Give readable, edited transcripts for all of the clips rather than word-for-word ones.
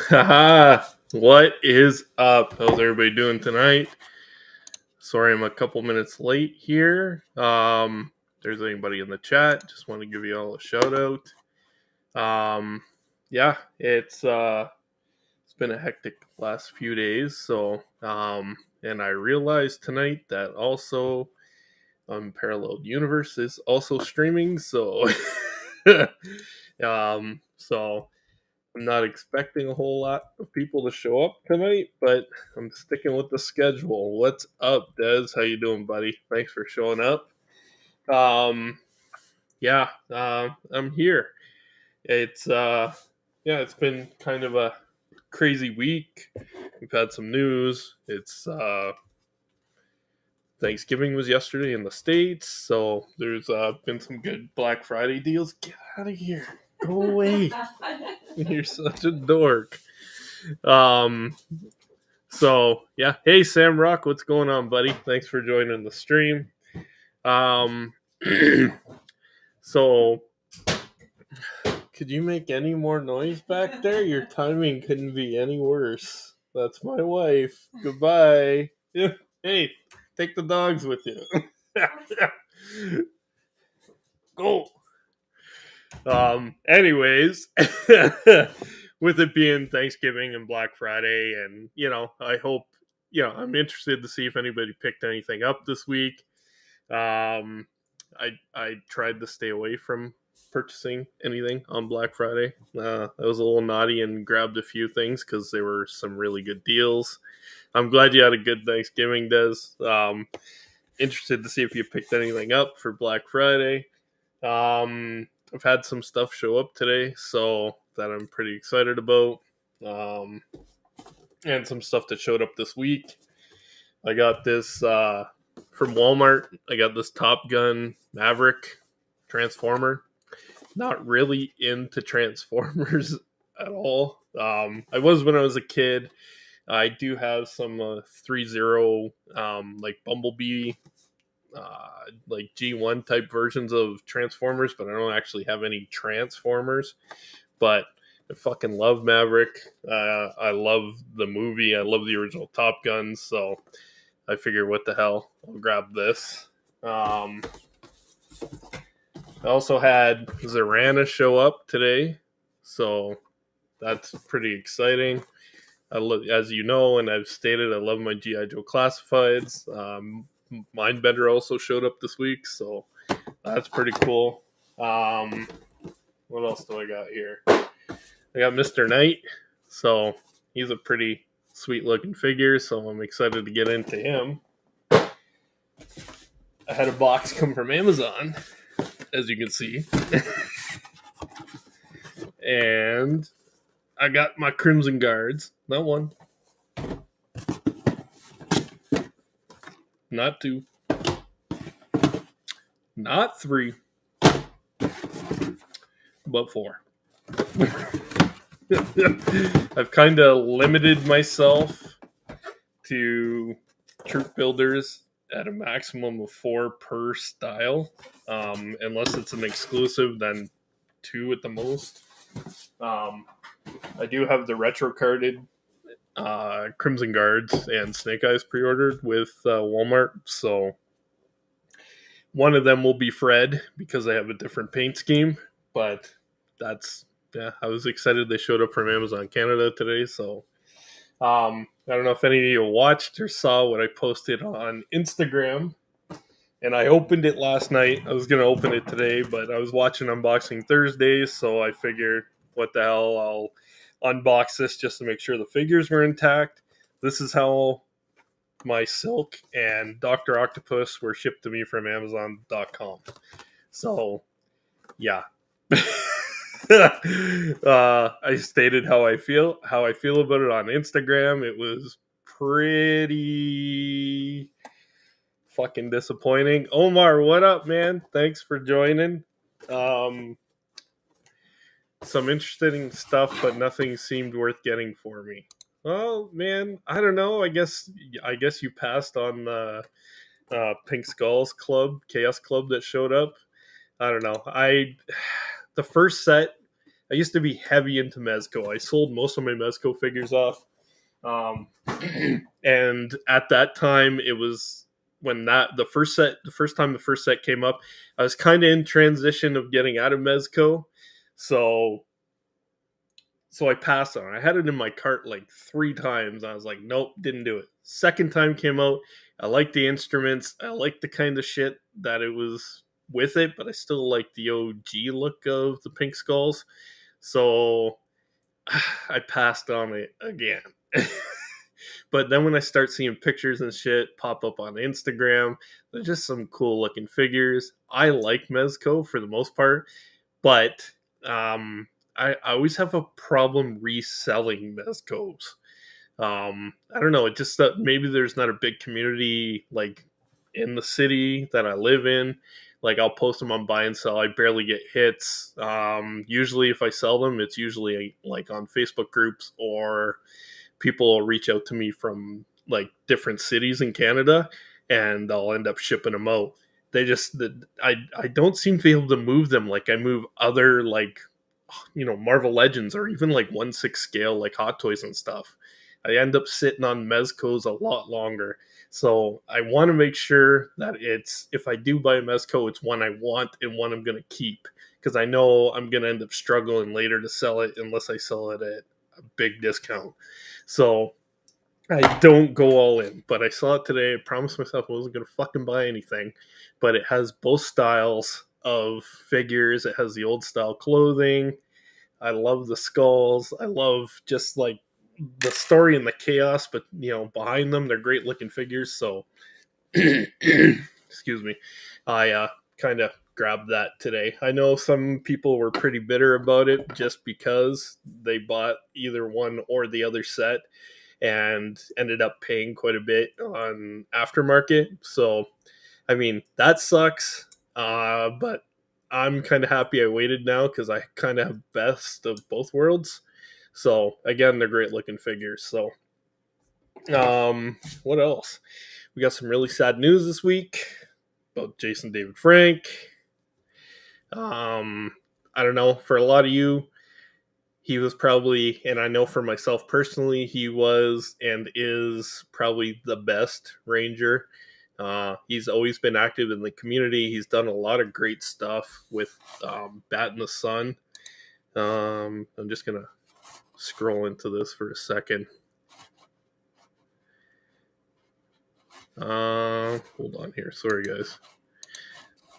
Haha, what is up? How's everybody doing tonight? Sorry I'm a couple minutes late here. If there's anybody in the chat, just want to give you all a shout out. Yeah, it's been a hectic last few days, so and I realized tonight that also Unparalleled Universe is also streaming, so so I'm not expecting a whole lot of people to show up tonight, but I'm sticking with the schedule. What's up, Des? How you doing, buddy? Thanks for showing up. Um, I'm here. It's it's been kind of a crazy week. We've had some news. It's Thanksgiving was yesterday in the States, so there's been some good Black Friday deals. Get out of here. Go away. You're such a dork. Um, So yeah, hey Sam Rock, what's going on, buddy? Thanks for joining the stream. Um, so could you make any more noise back there? Your timing couldn't be any worse. That's my wife. Goodbye. Hey, take the dogs with you. Go. Anyways, with it being Thanksgiving and Black Friday, and I hope I'm interested to see if anybody picked anything up this week. I tried to stay away from purchasing anything on Black Friday. I was a little naughty and grabbed a few things because there were some really good deals. I'm glad you had a good Thanksgiving, Des. Interested to see if you picked anything up for Black Friday. I've had some stuff show up today, so that I'm pretty excited about. And some stuff that showed up this week. I got this from Walmart. I got this Top Gun Maverick Transformer. Not really into Transformers at all. I was when I was a kid. I do have some 3.0 like Bumblebee like G1 type versions of Transformers, but I don't actually have any Transformers. But I fucking love Maverick. I love the movie. I love the original Top Gun. So I figure, what the hell? I'll grab this. I also had Zorana show up today. So that's pretty exciting. As you know, and I've stated, I love my G.I. Joe Classifieds. Mindbender also showed up this week, so that's pretty cool. What else do I got here? I got Mr. Knight, so he's a pretty sweet looking figure, so I'm excited to get into him. I had a box come from Amazon, as you can see. And I got my Crimson Guards. Not one. Not two. Not three. But four. I've kind of limited myself to troop builders at a maximum of 4 per style. Unless it's an exclusive, then 2 at the most. I do have the retro carded Crimson Guards and Snake Eyes pre-ordered with Walmart, so one of them will be Fred because I have a different paint scheme, but I was excited they showed up from Amazon Canada today, so I don't know if any of you watched or saw what I posted on Instagram, and I opened it last night. I was going to open it today, but I was watching Unboxing Thursdays, so I figured, what the hell, I'll unbox this just to make sure the figures were intact. This is how my Silk and Dr. Octopus were shipped to me from Amazon.com. So, yeah. I stated how I feel about it on Instagram. It was pretty fucking disappointing. Omar, what up, man? Thanks for joining. Some interesting stuff, but nothing seemed worth getting for me. Well, man, I don't know. I guess you passed on the Pink Skulls Club, Chaos Club that showed up. I don't know. The first set I used to be heavy into Mezco. I sold most of my Mezco figures off. Um, and at that time, it was when the first time the first set came up, I was kind of in transition of getting out of Mezco. So so I passed on it. I had it in my cart like 3 times. I was like, nope, didn't do it. Second time came out. I liked the instruments. I liked the kind of shit that it was with it, but I still like the OG look of the Pink Skulls. So I passed on it again. But then when I start seeing pictures and shit pop up on Instagram, there's just some cool looking figures. I like Mezco for the most part, but I always have a problem reselling Mezcos. I don't know. It just that maybe there's not a big community like in the city that I live in. Like I'll post them on buy and sell. I barely get hits. Usually, if I sell them, it's usually like on Facebook groups or people will reach out to me from like different cities in Canada, and I'll end up shipping them out. I don't seem to be able to move them like I move other like Marvel Legends or even like 1/6 scale like Hot Toys and stuff. I end up sitting on Mezcos a lot longer. So I want to make sure that it's if I do buy a Mezco, it's one I want and one I'm gonna keep. Because I know I'm gonna end up struggling later to sell it unless I sell it at a big discount. So I don't go all in, but I saw it today. I promised myself I wasn't going to fucking buy anything, but it has both styles of figures. It has the old style clothing. I love the skulls. I love just like the story and the chaos, but behind them, they're great looking figures. So, excuse me, I kind of grabbed that today. I know some people were pretty bitter about it just because they bought either one or the other set and ended up paying quite a bit on aftermarket. So, I mean, that sucks. But I'm kind of happy I waited now because I kind of have best of both worlds. So, again, they're great looking figures. So, what else? We got some really sad news this week about Jason David Frank. I don't know. For a lot of you, he was probably, and I know for myself personally, he was and is probably the best Ranger. He's always been active in the community. He's done a lot of great stuff with Bat in the Sun. I'm just going to scroll into this for a second. Hold on here. Sorry, guys.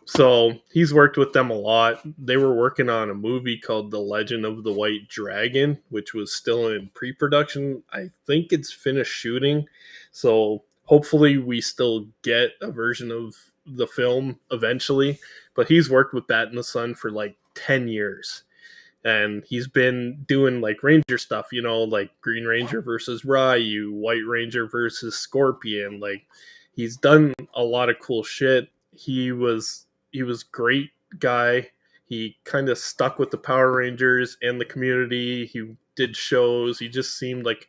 So he's worked with them a lot. They were working on a movie called The Legend of the White Dragon, which was still in pre-production. I think it's finished shooting. So hopefully we still get a version of the film eventually. But he's worked with Bat in the Sun for like 10 years. And he's been doing like Ranger stuff, like Green Ranger versus Ryu, White Ranger versus Scorpion. Like he's done a lot of cool shit. He was great guy. He kind of stuck with the Power Rangers and the community. He did shows. He just seemed like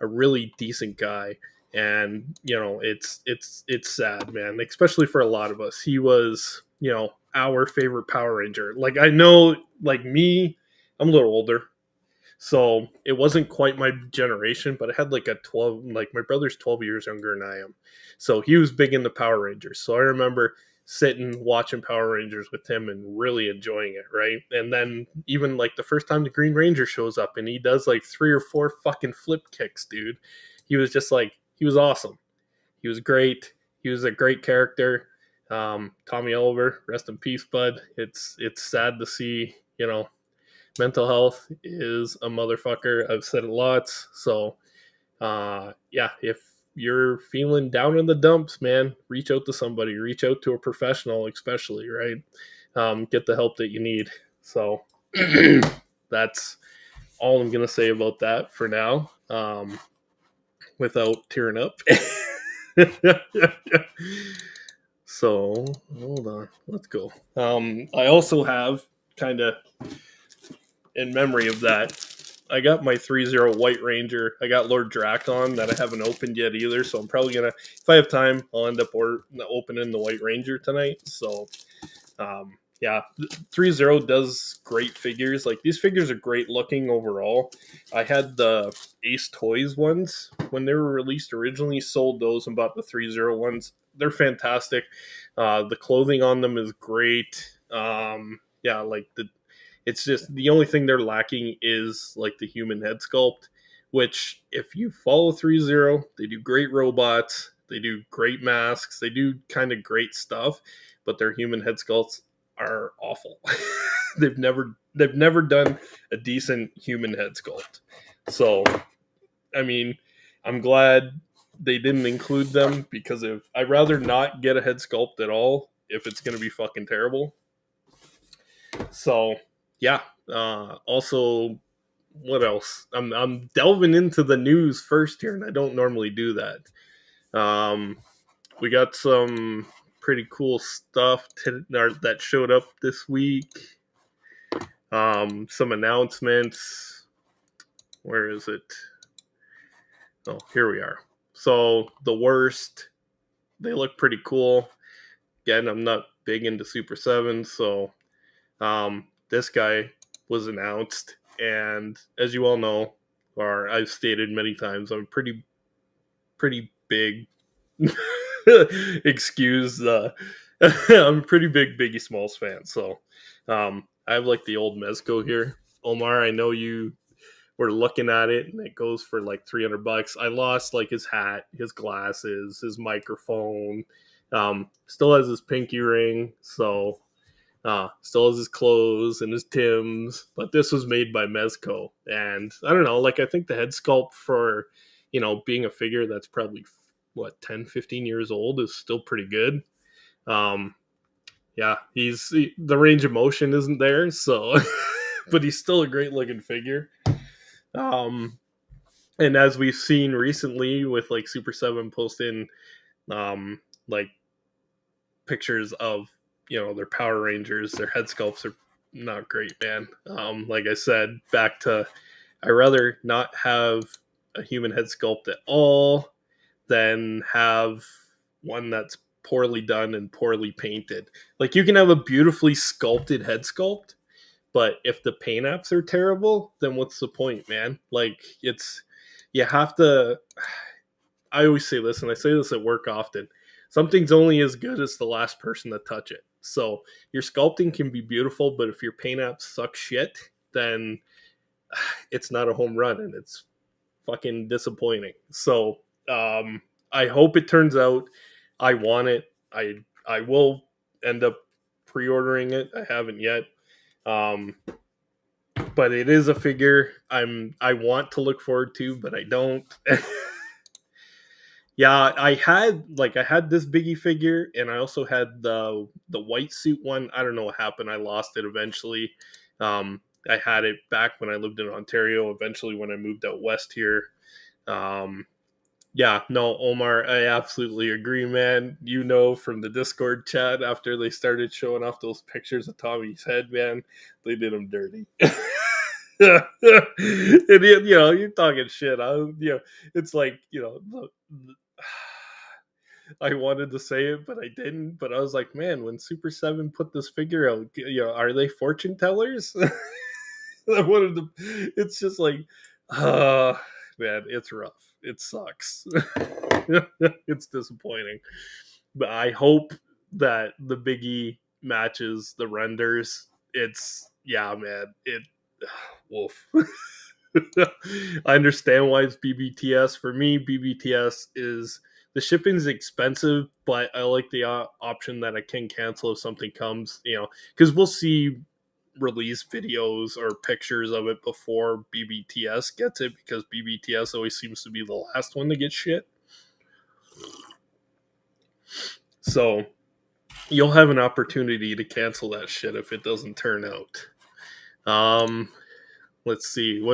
a really decent guy. And it's sad, man, especially for a lot of us. He was our favorite Power Ranger. Like I know, like me, I'm a little older, so it wasn't quite my generation, but I had like a 12, like my brother's 12 years younger than I am. So he was big into Power Rangers. So I remember sitting watching Power Rangers with him and really enjoying it, right? And then even like the first time the Green Ranger shows up and he does like 3 or 4 fucking flip kicks, dude. He was just like, he was awesome. He was great. He was a great character. Tommy Oliver, rest in peace, bud. It's sad to see, mental health is a motherfucker. I've said it lots. So, yeah, if you're feeling down in the dumps, man, reach out to somebody. Reach out to a professional, especially, right? Get the help that you need. So, that's all I'm going to say about that for now, without tearing up. So, hold on. Let's go. I also have kind of in memory of that, I got my 3-0 White Ranger. I got Lord Dracon that I haven't opened yet either, so I'm probably going to, if I have time, I'll end up opening the White Ranger tonight. So, yeah, 3-0 does great figures. Like, these figures are great looking overall. I had the Ace Toys ones when they were released originally, sold those and bought the 3-0 ones. They're fantastic. The clothing on them is great. Yeah, like it's just the only thing they're lacking is like the human head sculpt, which if you follow 3-0, they do great robots, they do great masks, they do kind of great stuff, but their human head sculpts are awful. They've never done a decent human head sculpt. So, I mean, I'm glad they didn't include them, because if I'd rather not get a head sculpt at all if it's going to be fucking terrible. So, yeah. Also, what else? I'm delving into the news first here, and I don't normally do that. We got some pretty cool stuff that showed up this week. Some announcements. Where is it? Oh, here we are. So the worst. They look pretty cool. Again, I'm not big into Super 7, so this guy was announced, and as you all know, or I've stated many times, I'm pretty big. Excuse I'm a pretty big Biggie Smalls fan, so I have like the old Mezco here. Omar, I know you were looking at it, and it goes for like $300. I lost like his hat, his glasses, his microphone. Still has his pinky ring, so still has his clothes and his Tims, but this was made by Mezco. And I don't know, like, I think the head sculpt for, being a figure that's probably, 10, 15 years old is still pretty good. Um, yeah, the range of motion isn't there, so, but he's still a great looking figure. Um, and as we've seen recently with like Super 7 posting, like pictures of their Power Rangers, their head sculpts are not great, man. Like I said, back to I rather not have a human head sculpt at all than have one that's poorly done and poorly painted. Like, you can have a beautifully sculpted head sculpt, but if the paint apps are terrible, then what's the point, man? Like, you have to. I always say this, and I say this at work often. Something's only as good as the last person to touch it. So your sculpting can be beautiful, but if your paint apps suck shit, then it's not a home run, and it's fucking disappointing. So I hope it turns out. I want it. I will end up pre-ordering it. I haven't yet. Um, but it is a figure I want to look forward to, but I don't. Yeah, I had this Biggie figure, and I also had the white suit one. I don't know what happened. I lost it eventually. I had it back when I lived in Ontario. Eventually, when I moved out west here. Um, yeah, no, Omar, I absolutely agree, man. From the Discord chat, after they started showing off those pictures of Tommy's head, man, they did him dirty. And you're talking shit. It's like, I wanted to say it, but I didn't. But I was like, man, when Super 7 put this figure out, are they fortune tellers? I wanted to. It's just like, man, it's rough. It sucks. It's disappointing. But I hope that the Biggie matches the renders. Yeah, man. Wolf. I understand why it's BBTS. For me, BBTS is the shipping is expensive, but I like the option that I can cancel if something comes. Because we'll see release videos or pictures of it before BBTS gets it, because BBTS always seems to be the last one to get shit. So you'll have an opportunity to cancel that shit if it doesn't turn out. Let's see.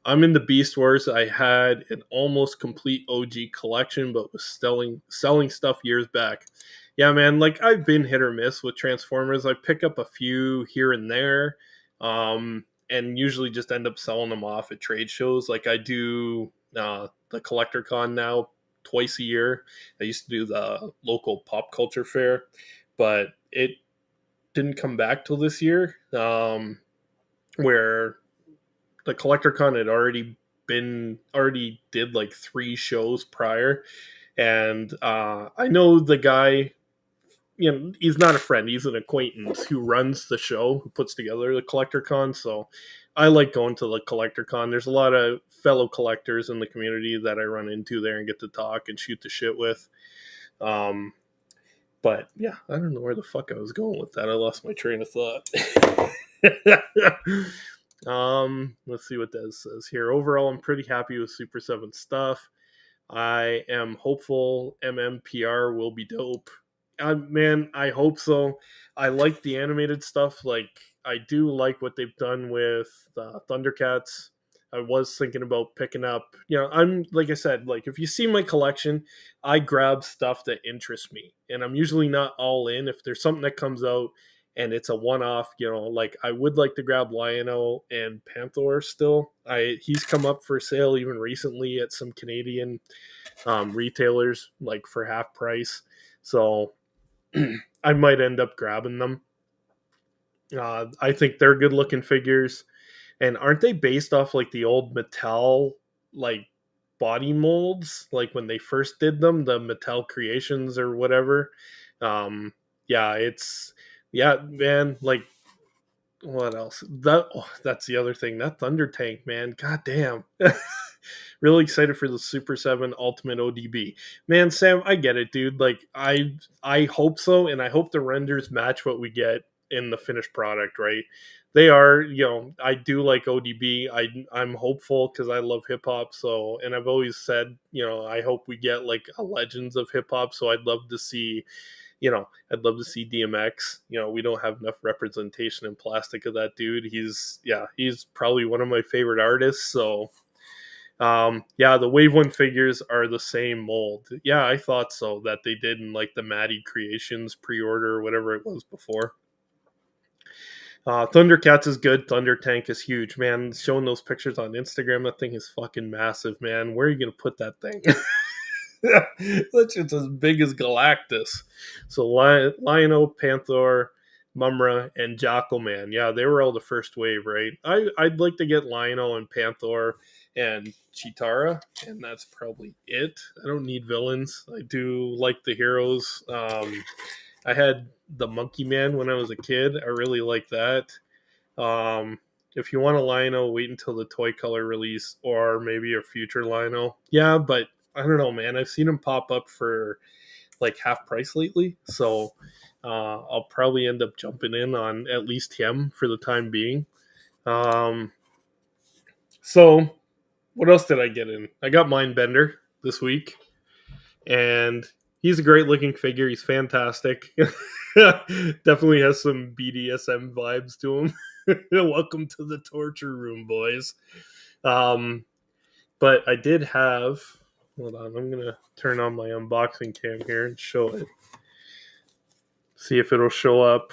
I'm in the Beast Wars. I had an almost complete OG collection, but was selling stuff years back. Yeah, man, like, I've been hit or miss with Transformers. I pick up a few here and there, and usually just end up selling them off at trade shows. Like, I do the Collector Con now twice a year. I used to do the local pop culture fair, but didn't come back till this year, where the Collector Con had already did like 3 shows prior, and I know the guy. You know, he's not a friend; he's an acquaintance who runs the show, who puts together the Collector Con. So, I like going to the Collector Con. There's a lot of fellow collectors in the community that I run into there and get to talk and shoot the shit with. Um, but yeah, I don't know where the fuck I was going with that. I lost my train of thought. Let's see what that says here. Overall, I'm pretty happy with Super 7 stuff. I am hopeful MMPR will be dope. Man, I hope so. I like the animated stuff. Like, I do like what they've done with Thundercats. I was thinking about picking up. You know, I'm like I said, like if you see my collection, I grab stuff that interests me, and I'm usually not all in. If there's something that comes out and it's a one-off, you know, like I would like to grab Lion-O and Panther still. He's come up for sale even recently at some Canadian retailers, like for half price. So I might end up grabbing them. I think they're good looking figures. And aren't they based off like the old Mattel like body molds, like when they first did them, the Mattel Creations or whatever? Um, yeah, man. Like what else? That's the other thing. That Thunder Tank, man. God damn. Really excited for the Super 7 Ultimate ODB. Man, Sam, I get it, dude. Like I hope so, and I hope the renders match what we get in the finished product, right? They are, you know, I do like ODB. I'm hopeful because I love hip hop. So, and I've always said, you know, I hope we get like a Legends of hip hop. So I'd love to see, you know, I'd love to see DMX. You know, we don't have enough representation in plastic of that dude. He's probably one of my favorite artists. So yeah, the Wave 1 figures are the same mold. Yeah, I thought so, that they did in like the Maddie Creations pre-order or whatever it was before. Thundercats is good. Thunder Tank is huge, man. Showing those pictures on Instagram, that thing is fucking massive, man. Where are you gonna put that thing? That's just as big as Galactus. So Lion-O, Panther, Mumra, and Jackalman. Yeah, they were all the first wave, right? I'd like to get Lion-O and Panther and Chitara, and that's probably it. I don't need villains. I do like the heroes. I had the Monkey Man when I was a kid. I really like that. Um, if you want a Lion-O, wait until the toy color release or maybe a future Lion-O. Yeah, but I don't know, man. I've seen them pop up for like half price lately, so I'll probably end up jumping in on at least him for the time being. Um, so what else did I get in? I got Mindbender this week, and he's a great looking figure. He's fantastic. Definitely has some BDSM vibes to him. Welcome to the torture room, boys. But I did have. Hold on, I'm gonna turn on my unboxing cam here and show it. See if it'll show up.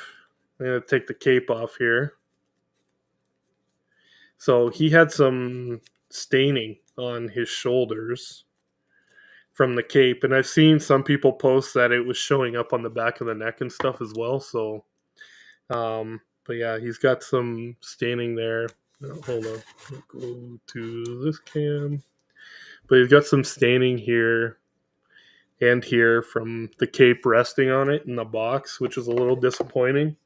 I'm gonna take the cape off here. So he had some staining on his shoulders from the cape, and I've seen some people post that it was showing up on the back of the neck and stuff as well. So, but yeah, he's got some staining there. Oh, hold on, I'll go to this cam. But he's got some staining here and here from the cape resting on it in the box, which is a little disappointing.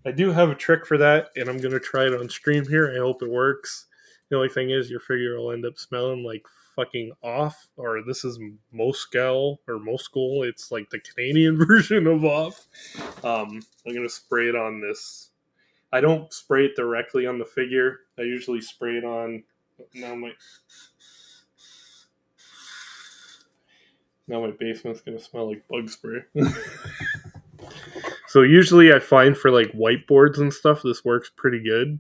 I do have a trick for that, and I'm going to try it on stream here. I hope it works. The only thing is your figure will end up smelling like fucking off, or this is Moscow or Moscow. It's like the Canadian version of off. I'm going to spray it on this. I don't spray it directly on the figure. I usually spray it on... Now my basement's going to smell like bug spray. So usually I find for like whiteboards and stuff, this works pretty good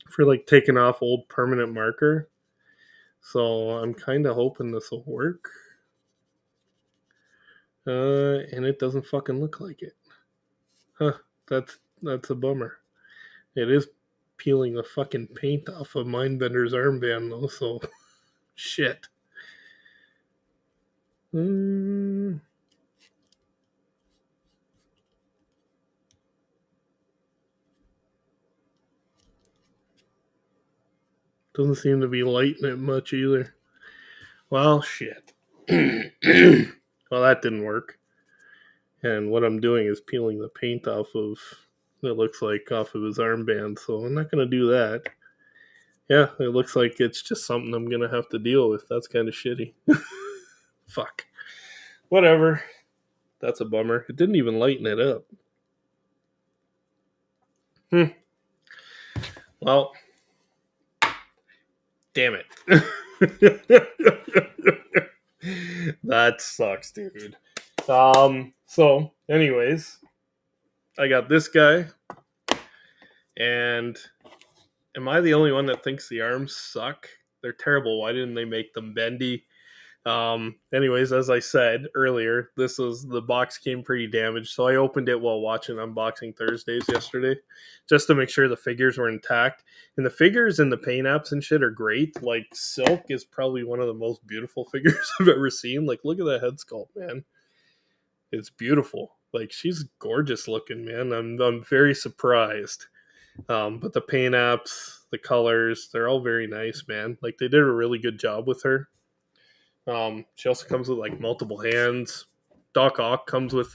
for like taking off old permanent marker. So I'm kind of hoping this will work. And it doesn't fucking look like it. Huh, that's a bummer. It is peeling the fucking paint off of Mindbender's armband though, so shit. Doesn't seem to be lighting it much either. Well, shit. Well, that didn't work. And what I'm doing is peeling the paint off of, it looks like, off of his armband, so I'm not going to do that. Yeah, it looks like it's just something I'm going to have to deal with. That's kind of shitty. Fuck. Whatever. That's a bummer. It didn't even lighten it up. Well, damn it. That sucks, dude. So, anyways, I got this guy, and am I the only one that thinks the arms suck? They're terrible. Why didn't they make them bendy? Anyways, as I said earlier, the box came pretty damaged, so I opened it while watching Unboxing Thursdays yesterday, just to make sure the figures were intact. And the figures and the paint apps and shit are great. Like, Silk is probably one of the most beautiful figures I've ever seen. Like, look at that head sculpt, man. It's beautiful. Like, she's gorgeous looking, man. I'm very surprised. But the paint apps, the colors, they're all very nice, man. Like, they did a really good job with her. She also comes with like multiple hands. Doc Ock comes with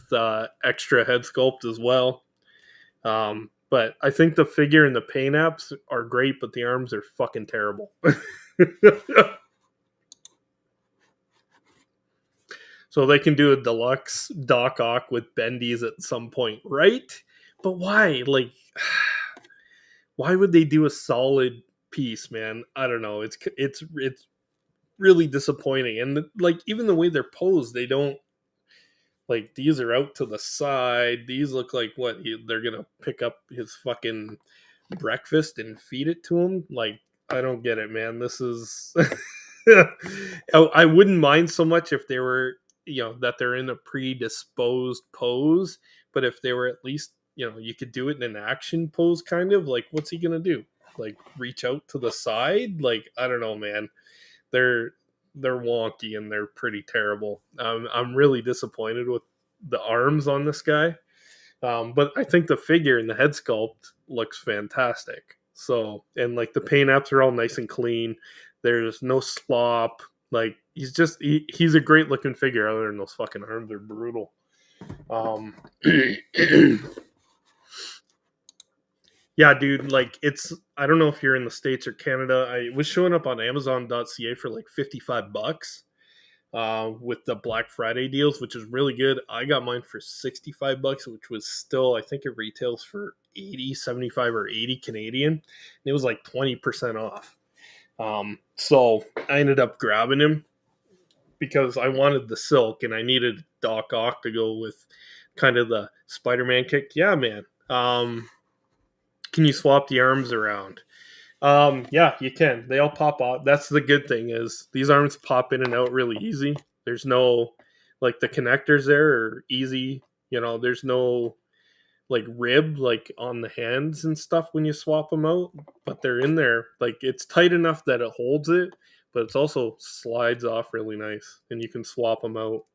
extra head sculpt as well. But I think the figure and the paint apps are great, but the arms are fucking terrible. So they can do a deluxe Doc Ock with bendies at some point, right? But why? Like, why would they do a solid piece, man? I don't know. It's really disappointing. And like, even the way they're posed, they don't, like, these are out to the side. These look like what they're gonna pick up his fucking breakfast and feed it to him. Like, I don't get it, man. This is I wouldn't mind so much if they were, that they're in a predisposed pose, but if they were at least, you could do it in an action pose, kind of. Like, what's he gonna do? Like, reach out to the side? Like, I don't know, man. They're wonky and they're pretty terrible. I'm really disappointed with the arms on this guy, but I think the figure and the head sculpt looks fantastic. So, and like the paint apps are all nice and clean. There's no slop. Like, he's a great looking figure. Other than those fucking arms are brutal. Yeah, dude, like, I don't know if you're in the States or Canada. I was showing up on Amazon.ca for like $55 with the Black Friday deals, which is really good. I got mine for $65, which was still, I think it retails for 80, 75, or 80 Canadian. And it was like 20% off. So I ended up grabbing him because I wanted the Silk and I needed Doc Ock to go with kind of the Spider-Man kick. Yeah, man. Can you swap the arms around? Yeah, you can. They all pop out. That's the good thing, is these arms pop in and out really easy. There's no, like, the connectors there are easy. There's no like rib like on the hands and stuff when you swap them out, but they're in there. Like, it's tight enough that it holds it, but it's also slides off really nice, and you can swap them out.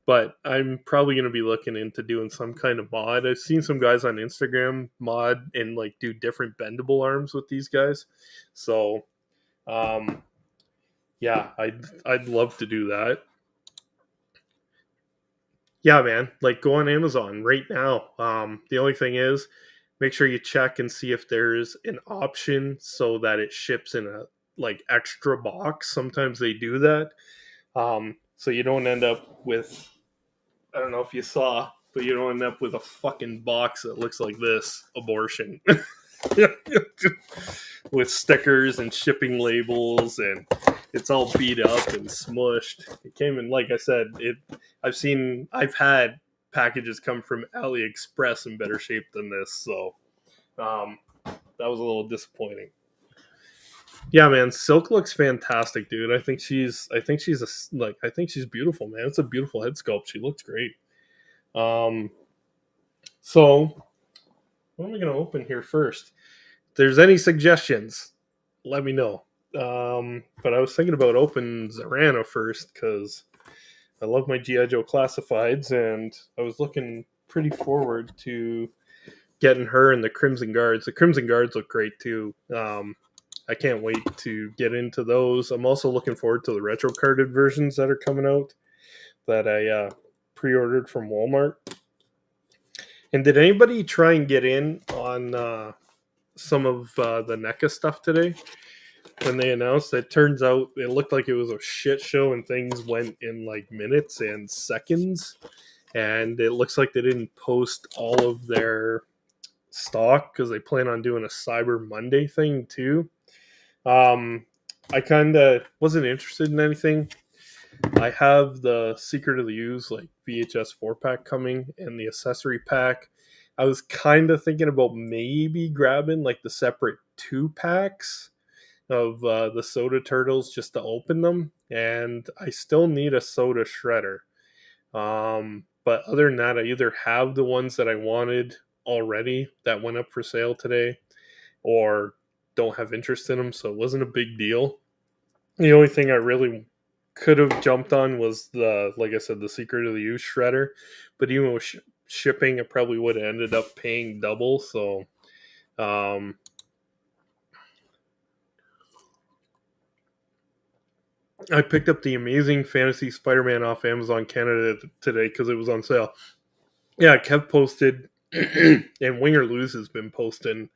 But I'm probably going to be looking into doing some kind of mod. I've seen some guys on Instagram mod and like do different bendable arms with these guys. So, yeah, I'd love to do that. Yeah, man. Like, go on Amazon right now. The only thing is, make sure you check and see if there's an option so that it ships in a like extra box. Sometimes they do that. So you don't end up with, I don't know if you saw, but you don't end up with a fucking box that looks like this. Abortion. With stickers and shipping labels, and it's all beat up and smushed. It came in, like I said, I've had packages come from AliExpress in better shape than this, so that was a little disappointing. Yeah, man, Silk looks fantastic, dude. I think she's beautiful, man. It's a beautiful head sculpt. She looks great. So what am I going to open here first? If there's any suggestions, let me know. But I was thinking about opening Zarana first because I love my G.I. Joe classifieds, and I was looking pretty forward to getting her and the Crimson Guards. The Crimson Guards look great too. I can't wait to get into those. I'm also looking forward to the retro carded versions that are coming out that I pre-ordered from Walmart. And did anybody try and get in on some of the NECA stuff today? When they announced, it turns out it looked like it was a shit show and things went in like minutes and seconds. And it looks like they didn't post all of their stock because they plan on doing a Cyber Monday thing too. I kind of wasn't interested in anything. I have the Secret of the Use like VHS 4-pack coming and the accessory pack. I was kind of thinking about maybe grabbing like the separate 2-packs of the soda turtles just to open them, and I still need a soda shredder. But other than that, I either have the ones that I wanted already that went up for sale today, or don't have interest in them, so it wasn't a big deal. The only thing I really could have jumped on was the, like I said, the Secret of the Use shredder. But even with shipping, I probably would have ended up paying double. So, I picked up the Amazing Fantasy Spider-Man off Amazon Canada today because it was on sale. Yeah, Kev posted, and Wing or Lose has been posting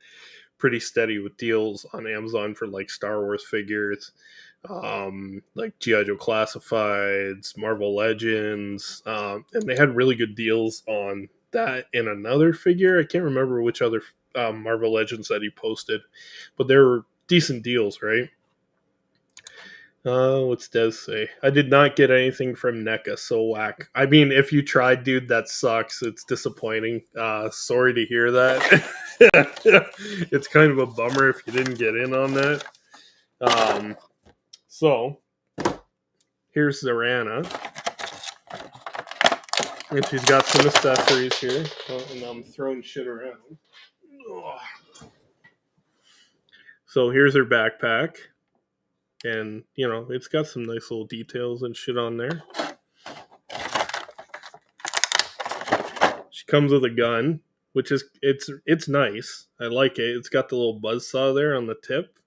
pretty steady with deals on Amazon for like Star Wars figures, like G.I. Joe Classifieds, Marvel Legends, and they had really good deals on that and another figure. I can't remember which other Marvel Legends that he posted, but they were decent deals, right? What's Des say? I did not get anything from NECA, so whack. I mean, if you tried, dude, that sucks. It's disappointing. Sorry to hear that. It's kind of a bummer if you didn't get in on that. So, here's Zorana. And she's got some accessories here. Oh, and I'm throwing shit around. Ugh. So, here's her backpack. And, you know, it's got some nice little details and shit on there. She comes with a gun, which is, it's nice. I like it. It's got the little buzzsaw there on the tip.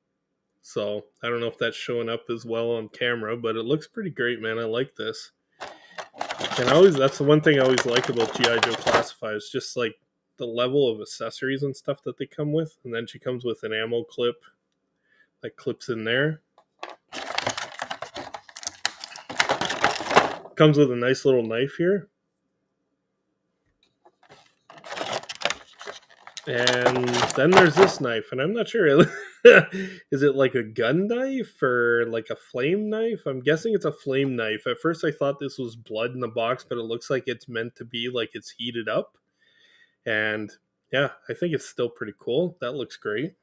So, I don't know if that's showing up as well on camera, but it looks pretty great, man. I like this. And that's the one thing I always like about G.I. Joe Classified is just like the level of accessories and stuff that they come with. And then she comes with an ammo clip that clips in there. Comes with a nice little knife here. And then there's this knife, and I'm not sure. Is it like a gun knife or like a flame knife? I'm guessing it's a flame knife. At first I thought this was blood in the box, but it looks like it's meant to be like it's heated up. And yeah, I think it's still pretty cool. That looks great.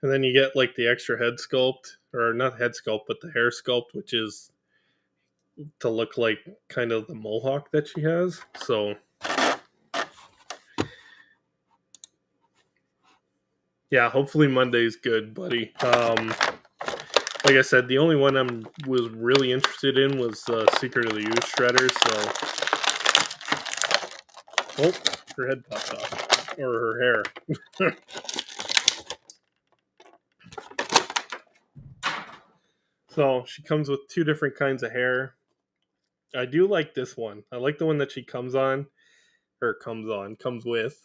And then you get like the extra head sculpt, or not head sculpt, but the hair sculpt, which is to look like kind of the mohawk that she has. So yeah, hopefully Monday's good, buddy. Like I said, the only one I was really interested in was Secret of the Use shredder. So, oh, her head popped off, or her hair. So she comes with two different kinds of hair. I do like this one. I like the one that she comes with.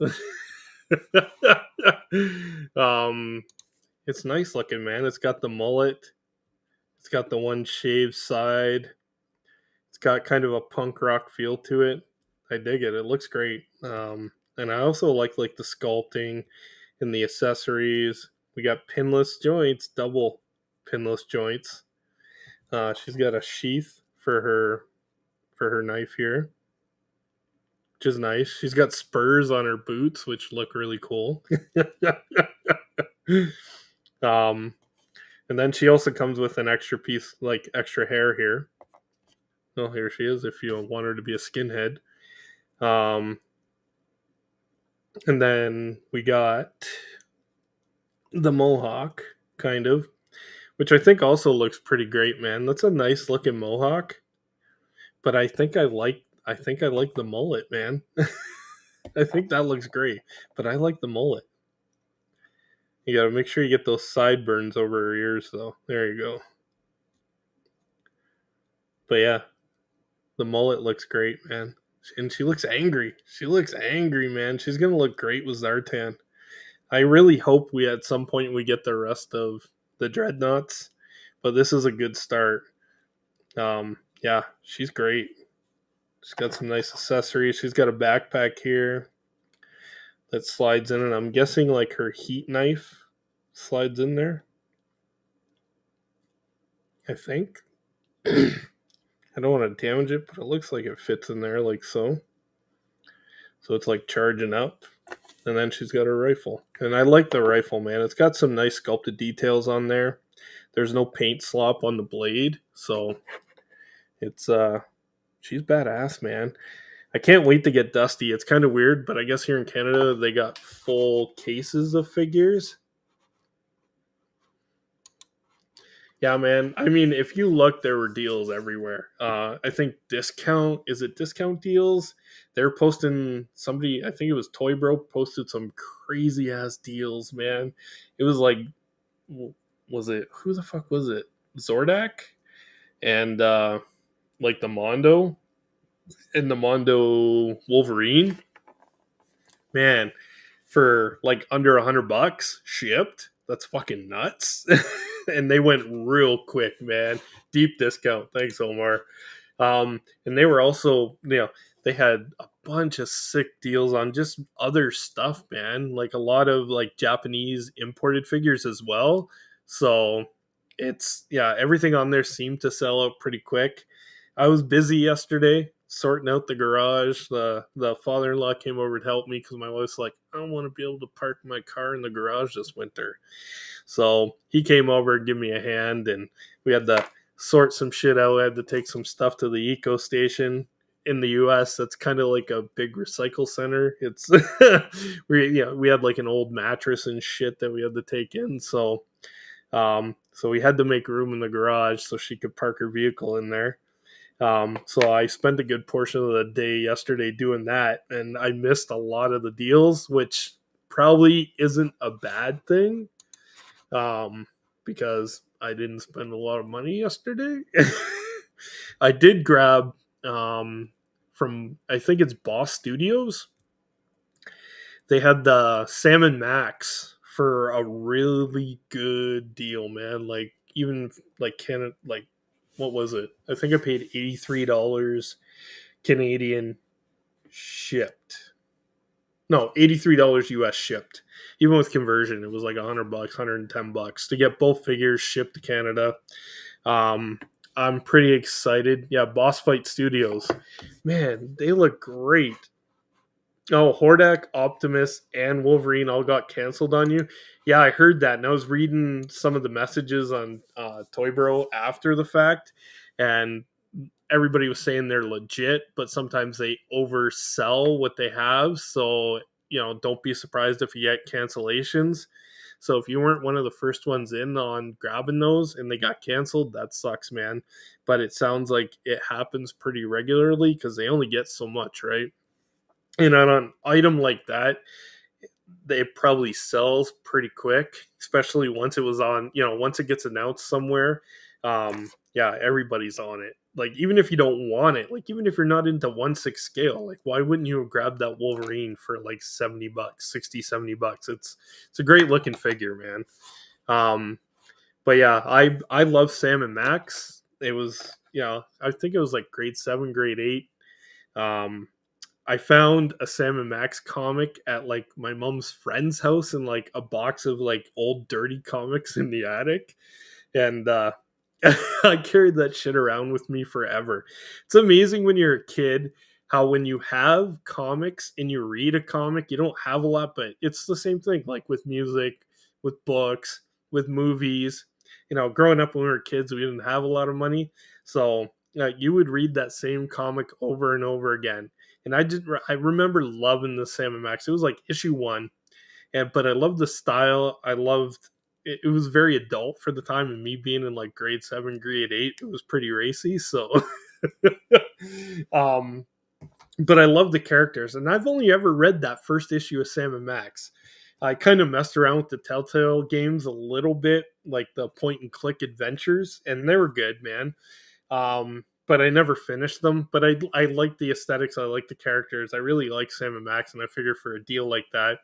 It's nice looking, man. It's got the mullet. It's got the one shaved side. It's got kind of a punk rock feel to it. I dig it. It looks great. And I also like the sculpting and the accessories. We got pinless joints, double pinless joints. She's got a sheath for her knife here, which is nice. She's got spurs on her boots, which look really cool. And then she also comes with an extra piece, like extra hair here. Well, here she is if you want her to be a skinhead. And then we got the mohawk, kind of, which I think also looks pretty great, man. That's a nice looking mohawk. But I think I like the mullet, man. I think that looks great, but I like the mullet. You gotta make sure you get those sideburns over her ears, though. There you go. But yeah, the mullet looks great, man. And she looks angry. She looks angry, man. She's gonna look great with Zartan. I really hope we at some point we get the rest of the dreadnoughts, but this is a good start. Yeah, she's great. She's got some nice accessories. She's got a backpack here that slides in, and I'm guessing like her heat knife slides in there. I think. I don't want to damage it, but it looks like it fits in there like so. So it's like charging up. And then she's got her rifle. And I like the rifle, man. It's got some nice sculpted details on there. There's no paint slop on the blade, so it's she's badass, man. I can't wait to get Dusty. It's kind of weird, but I guess here in Canada they got full cases of figures. Yeah, man. I mean, if you look, there were deals everywhere. I think discount deals? They're posting somebody. I think it was Toy Bro posted some crazy ass deals, man. It was like, was it who the fuck was it? Zordak and like the Mondo and the Mondo Wolverine. Man, for like under $100 shipped. That's fucking nuts. And they went real quick, man. Deep discount. Thanks, Omar. And they were also, they had a bunch of sick deals on just other stuff, man. Like a lot of like Japanese imported figures as well. So it's, yeah, everything on there seemed to sell out pretty quick. I was busy yesterday sorting out the garage. The father-in-law came over to help me because my wife's like, I don't want to be able to park my car in the garage this winter. So he came over and gave me a hand, and we had to sort some shit out. I had to take some stuff to the Eco Station in the U.S. That's kind of like a big recycle center. It's we had like an old mattress and shit that we had to take in. So we had to make room in the garage so she could park her vehicle in there. So I spent a good portion of the day yesterday doing that, and I missed a lot of the deals, which probably isn't a bad thing, because I didn't spend a lot of money yesterday. I did grab from, I think it's Boss Studios. They had the Salmon Max for a really good deal, man. Like even like like what was it? I think I paid $83 Canadian shipped. No, $83 US shipped. Even with conversion, it was like $100, $110 to get both figures shipped to Canada. I'm pretty excited. Yeah, Boss Fight Studios. Man, they look great. Oh, Hordak, Optimus, and Wolverine all got canceled on you. Yeah, I heard that, and I was reading some of the messages on Toy Bro after the fact, and everybody was saying they're legit, but sometimes they oversell what they have. So, don't be surprised if you get cancellations. So if you weren't one of the first ones in on grabbing those and they got canceled, that sucks, man. But it sounds like it happens pretty regularly because they only get so much, right? And on an item like that, they probably sells pretty quick, especially once it was on, once it gets announced somewhere. Yeah, everybody's on it. Like, even if you don't want it, like, even if you're not into 1/6 scale, like, why wouldn't you grab that Wolverine for like $70, 60, $70? It's a great looking figure, man. But yeah, I love Sam and Max. It was, I think it was like grade 7, grade 8. I found a Sam and Max comic at like my mom's friend's house in like a box of like old dirty comics in the attic. And I carried that shit around with me forever. It's amazing when you're a kid how when you have comics and you read a comic, you don't have a lot, but it's the same thing like with music, with books, with movies. Growing up when we were kids, we didn't have a lot of money. So you would read that same comic over and over again. And I remember loving the Sam and Max. It was like issue 1. But I loved the style. I loved it. It was very adult for the time, and me being in like grade 7, grade 8, it was pretty racy. So, um, but I love the characters, and I've only ever read that first issue of Sam and Max. I kind of messed around with the Telltale games a little bit, like the point and click adventures, and they were good, man. But I never finished them. But I like the aesthetics. I like the characters. I really like Sam and Max, and I figured for a deal like that,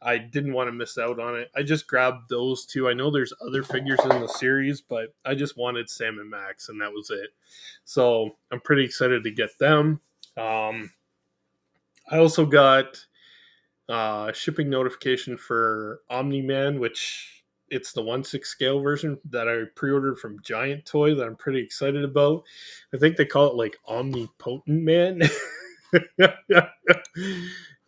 I didn't want to miss out on it. I just grabbed those two. I know there's other figures in the series, but I just wanted Sam and Max, and that was it. So I'm pretty excited to get them. Um, I also got shipping notification for Omni Man, which it's the 1/6 scale version that I pre-ordered from Giant Toy that I'm pretty excited about. I think they call it like Omnipotent Man.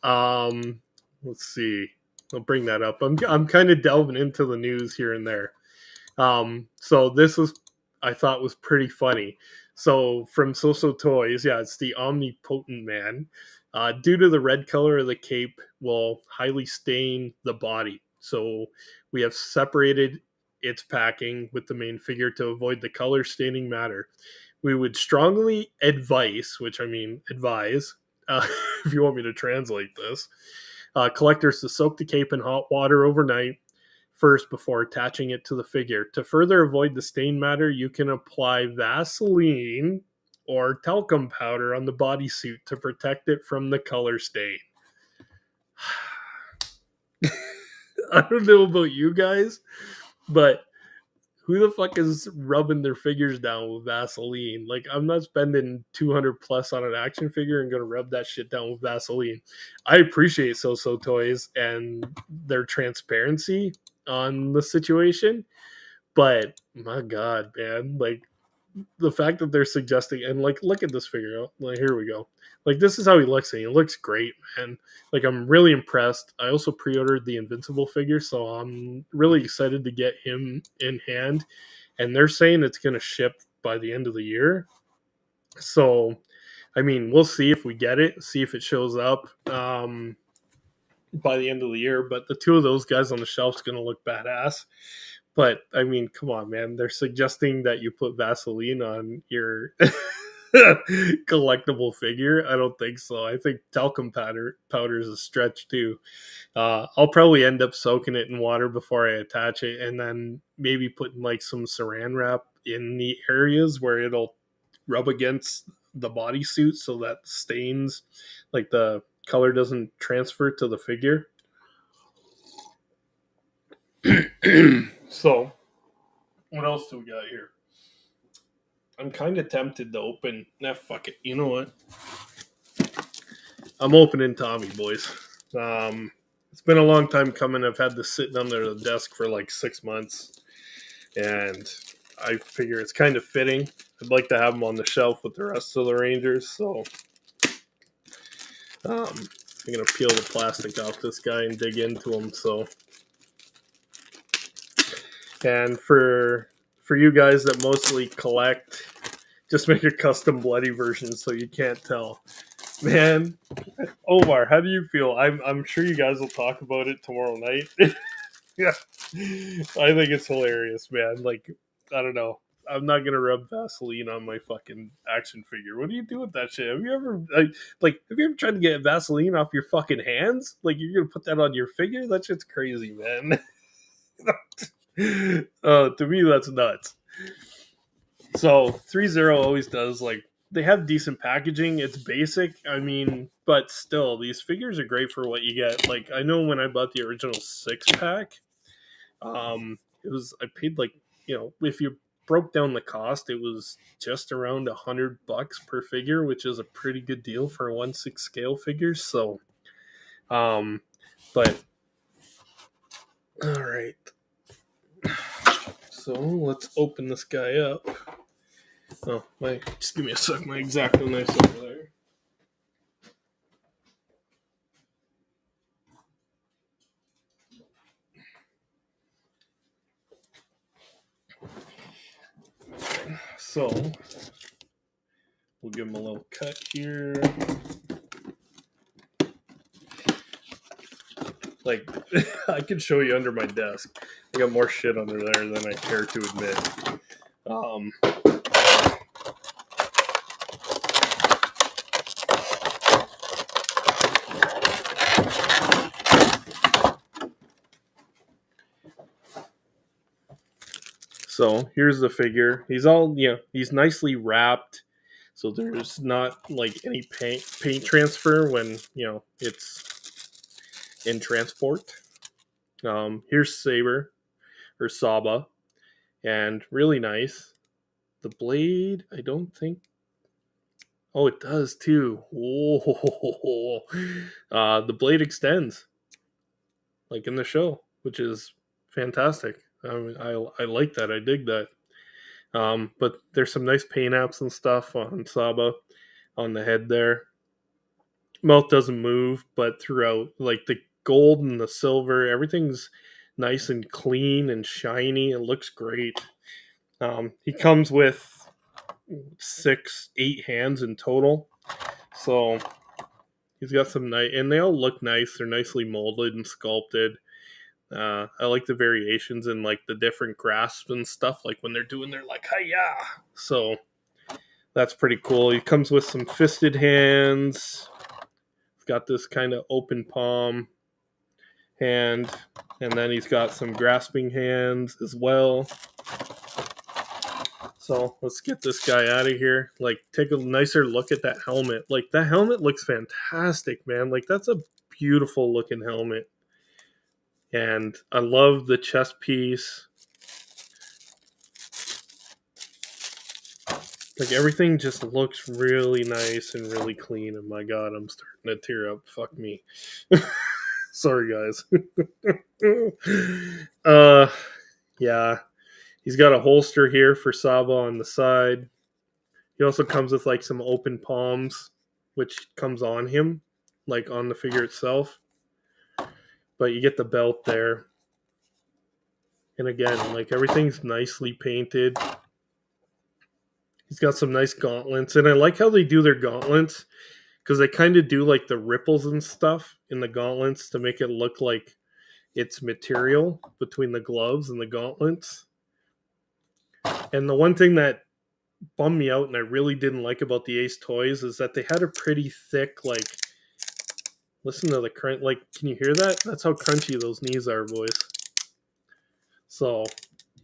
um, let's see. I'll bring that up. I'm kind of delving into the news here and there. So this was, I thought, was pretty funny. So from So Toys, yeah, it's the Omnipotent Man. Due to the red color of the cape will highly stain the body. So we have separated its packing with the main figure to avoid the color staining matter. We would strongly advise, which I mean advise, if you want me to translate this, collectors to soak the cape in hot water overnight first before attaching it to the figure. To further avoid the stain matter, you can apply Vaseline or talcum powder on the bodysuit to protect it from the color stain. I don't know about you guys, but who the fuck is rubbing their figures down with Vaseline? Like, I'm not spending 200 plus on an action figure and gonna rub that shit down with Vaseline. I appreciate So Toys and their transparency on the situation, but my god, man, like the fact that they're suggesting, and like, look at this figure, like, here we go, like, this is how he looks, and he looks great, man. Like, I'm really impressed. I also pre-ordered the Invincible figure, so I'm really excited to get him in hand, and they're saying it's going to ship by the end of the year. So I mean, we'll see if we get it, see if it shows up by the end of the year, but the two of those guys on the shelf is going to look badass. But I mean, come on, man. They're suggesting that you put Vaseline on your collectible figure. I don't think so. I think talcum powder is a stretch too. I'll probably end up soaking it in water before I attach it, and then maybe putting like some saran wrap in the areas where it'll rub against the bodysuit so that stains, like the color doesn't transfer to the figure. So, what else do we got here? I'm kind of tempted to open. Nah, fuck it. You know what? I'm opening Tommy, boys. It's been a long time coming. I've had this sitting under the desk for like 6 months, and I figure it's kind of fitting. I'd like to have them on the shelf with the rest of the Rangers, so I'm gonna peel the plastic off this guy and dig into him. So, and for you guys that mostly collect, just make a custom bloody version so you can't tell. Man, Omar, how do you feel? I'm sure you guys will talk about it tomorrow night. Yeah, I think it's hilarious, man. Like, I don't know. I'm not gonna rub Vaseline on my fucking action figure. What do you do with that shit? Have you ever have you ever tried to get Vaseline off your fucking hands? Like, you're gonna put that on your figure? That shit's crazy, man. To me, that's nuts. So 3-0 always does, like, they have decent packaging. It's basic, I mean, but still, these figures are great for what you get. Like, I know when I bought the original 6-pack, it was, I paid like, if you broke down the cost, it was just around $100 per figure, which is a pretty good deal for a 1/6 scale figure. So, but all right. So let's open this guy up. Oh, just give me a sec. My X-Acto knife's over there. So we'll give him a little cut here. Like, I could show you under my desk. I got more shit under there than I care to admit. So here's the figure. He's nicely wrapped, so there's not like any paint transfer when it's in transport. Here's Saber or Saba, and really nice. The blade, I don't think. Oh, it does too. Oh, the blade extends like in the show, which is fantastic. I like that. I dig that. But there's some nice paint apps and stuff on Saba on the head there. Mouth doesn't move, but throughout, like the gold and the silver, everything's nice and clean and shiny. It looks great. He comes with 8 hands in total, so he's got some nice, and they all look nice. They're nicely molded and sculpted. I like the variations in like the different grasps and stuff, like when they're doing their like hiya. So that's pretty cool. He comes with some fisted hands. He's got this kind of open palm hand, and then he's got some grasping hands as well. So let's get this guy out of here. Like, take a nicer look at that helmet. Like, that helmet looks fantastic, man. Like, that's a beautiful looking helmet. And I love the chest piece. Like, everything just looks really nice and really clean. And my God, I'm starting to tear up. Fuck me. Sorry, guys. Yeah. He's got a holster here for Saba on the side. He also comes with like some open palms, which comes on him, like on the figure itself. But you get the belt there. And again, like everything's nicely painted. He's got some nice gauntlets. And I like how they do their gauntlets, because they kind of do like the ripples and stuff in the gauntlets to make it look like it's material between the gloves and the gauntlets. And the one thing that bummed me out and I really didn't like about the Ace toys is that they had a pretty thick, like, listen to the crunch. Like, can you hear that? That's how crunchy those knees are, boys. So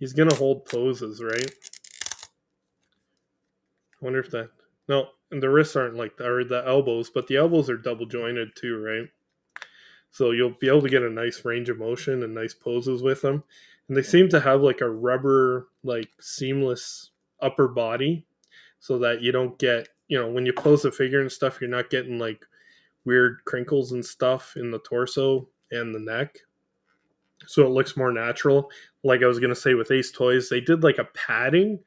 he's gonna hold poses, right? I wonder if that. No, and the wrists aren't like that, or the elbows, but the elbows are double jointed too, right? So you'll be able to get a nice range of motion and nice poses with them. And they seem to have like a rubber, like seamless upper body, so that you don't get, when you pose the figure and stuff, you're not getting like weird crinkles and stuff in the torso and the neck. So it looks more natural. Like I was gonna say with Ace Toys, they did like a padding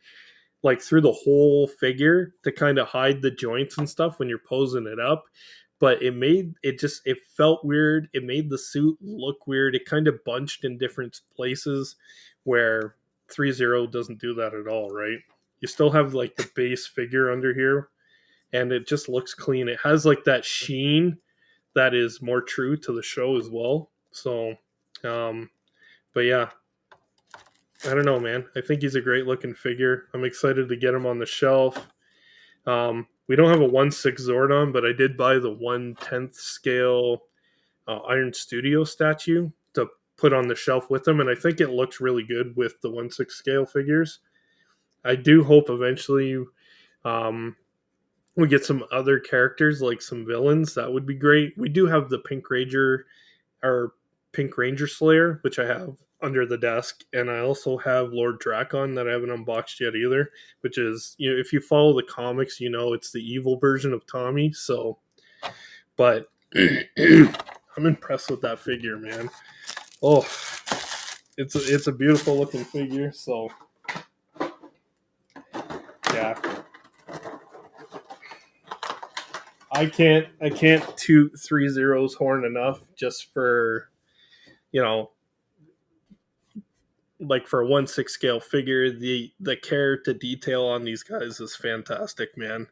like through the whole figure to kind of hide the joints and stuff when you're posing it up. But it felt weird. It made the suit look weird. It kind of bunched in different places where 3-0 doesn't do that at all, right? You still have like the base figure under here, and it just looks clean. It has like that sheen that is more true to the show as well. So, but yeah, I don't know, man. I think he's a great looking figure. I'm excited to get him on the shelf. We don't have a 1/6 Zordon, but I did buy the 1/10 scale Iron Studio statue to put on the shelf with him, and I think it looks really good with the 1/6 scale figures. I do hope eventually we get some other characters, like some villains. That would be great. We do have the Pink Ranger or Pink Ranger Slayer, which I have under the desk, and I also have Lord Drakon that I haven't unboxed yet either, which is, if you follow the comics, it's the evil version of Tommy. So, but I'm impressed with that figure, man. Oh, it's a beautiful looking figure. So, yeah, I can't toot 3-0's horn enough just for, you know like for a 1/6 scale figure. The care to detail on these guys is fantastic, man.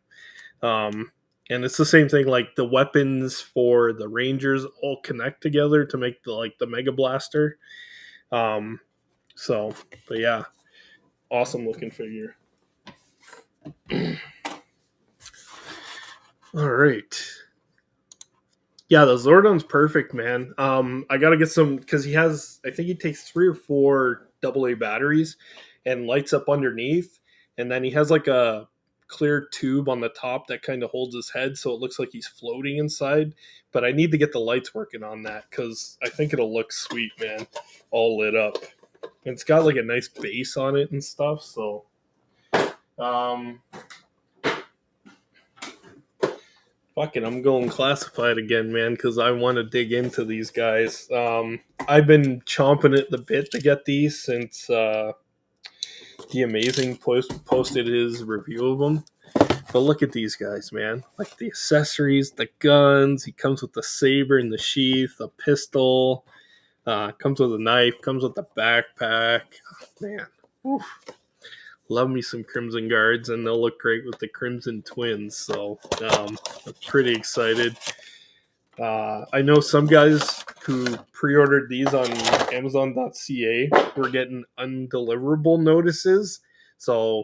And it's the same thing, like the weapons for the Rangers all connect together to make the Mega Blaster. So, but yeah, awesome looking figure. All right. Yeah, the Zordon's perfect, man. I gotta get some, because I think he takes 3 or 4 AA batteries, and lights up underneath. And then he has like a clear tube on the top that kind of holds his head so it looks like he's floating inside. But I need to get the lights working on that because I think it'll look sweet, man, all lit up. And it's got like a nice base on it and stuff. So, fuck it, I'm going classified again, man, because I want to dig into these guys. I've been chomping at the bit to get these since The Amazing posted his review of them. But look at these guys, man. Like the accessories, the guns. He comes with the saber and the sheath, a pistol. Comes with a knife. Comes with a backpack. Oh, man, oof. Love me some Crimson Guards, and they'll look great with the Crimson Twins. So I'm pretty excited. I know some guys who pre-ordered these on Amazon.ca were getting undeliverable notices. So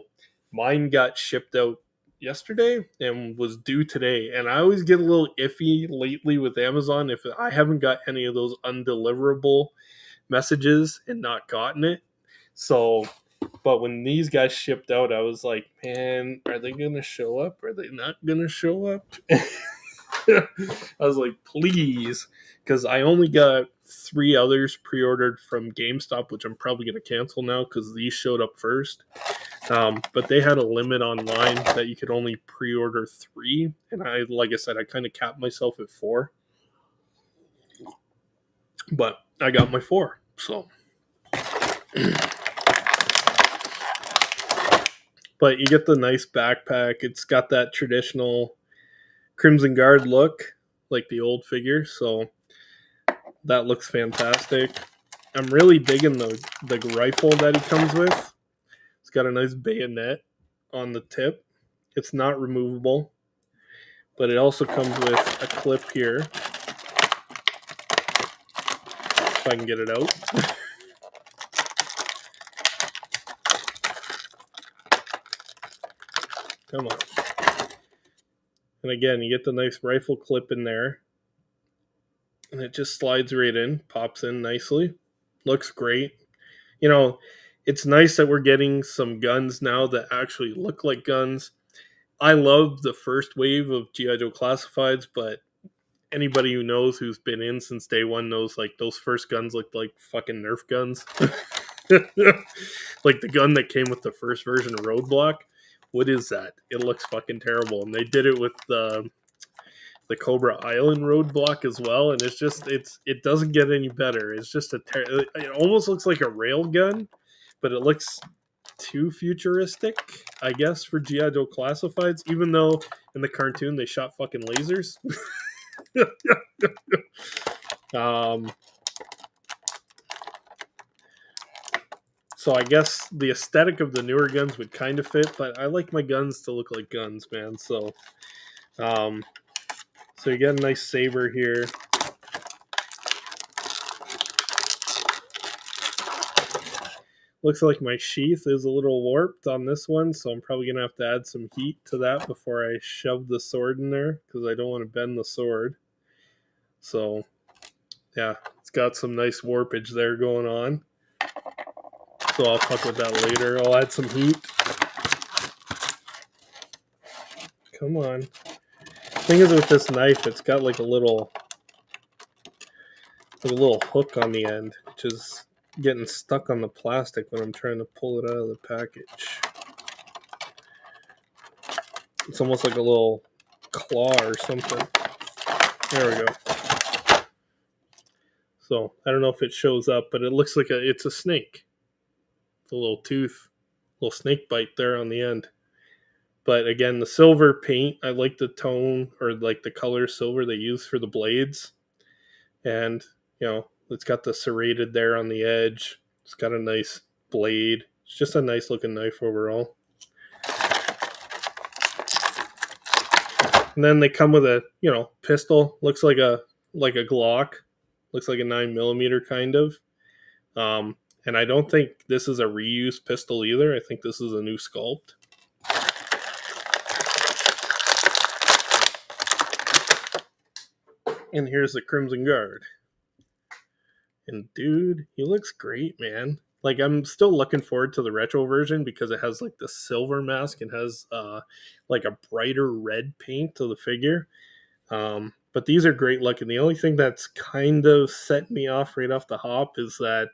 mine got shipped out yesterday and was due today. And I always get a little iffy lately with Amazon if I haven't got any of those undeliverable messages and not gotten it. So, but when these guys shipped out, I was like, man, are they going to show up? Are they not going to show up? I was like, please, because I only got 3 others pre-ordered from GameStop, which I'm probably going to cancel now because these showed up first. But they had a limit online that you could only pre-order 3, and like I said, I kind of capped myself at 4. But I got my 4, so. But you get the nice backpack. It's got that traditional Crimson Guard look, like the old figure, so that looks fantastic. I'm really digging the rifle that he comes with. It's got a nice bayonet on the tip. It's not removable, but it also comes with a clip here. If I can get it out. Come on. And again, you get the nice rifle clip in there. And it just slides right in, pops in nicely. Looks great. You know, it's nice that we're getting some guns now that actually look like guns. I love the first wave of G.I. Joe Classifieds, but anybody who knows who's been in since day one knows like those first guns looked like fucking Nerf guns. Like the gun that came with the first version of Roadblock. What is that? It looks fucking terrible. And they did it with the Cobra Island Roadblock as well, and it doesn't get any better. It's just it almost looks like a rail gun, but it looks too futuristic, I guess, for G.I. Joe Classifieds, even though in the cartoon they shot fucking lasers. So I guess the aesthetic of the newer guns would kind of fit, but I like my guns to look like guns, man. So you get a nice saber here. Looks like my sheath is a little warped on this one, so I'm probably going to have to add some heat to that before I shove the sword in there, because I don't want to bend the sword. So, yeah, it's got some nice warpage there going on. So I'll fuck with that later. I'll add some heat. Come on. Thing is with this knife, it's got like a little hook on the end, which is getting stuck on the plastic when I'm trying to pull it out of the package. It's almost like a little claw or something. There we go. So I don't know if it shows up, but it looks like it's a snake. It's a little tooth, little snake bite there on the end. But again, the silver paint, I like the tone or like the color silver they use for the blades. And, you know, it's got the serrated there on the edge. It's got a nice blade. It's just a nice looking knife overall. And then they come with a, pistol. Looks like a Glock. Looks like a 9mm kind of. And I don't think this is a reused pistol either. I think this is a new sculpt. And here's the Crimson Guard. And dude, he looks great, man. like I'm still looking forward to the retro version because it has like the silver mask and has like a brighter red paint to the figure. But these are great looking. The only thing that's kind of set me off right off the hop is that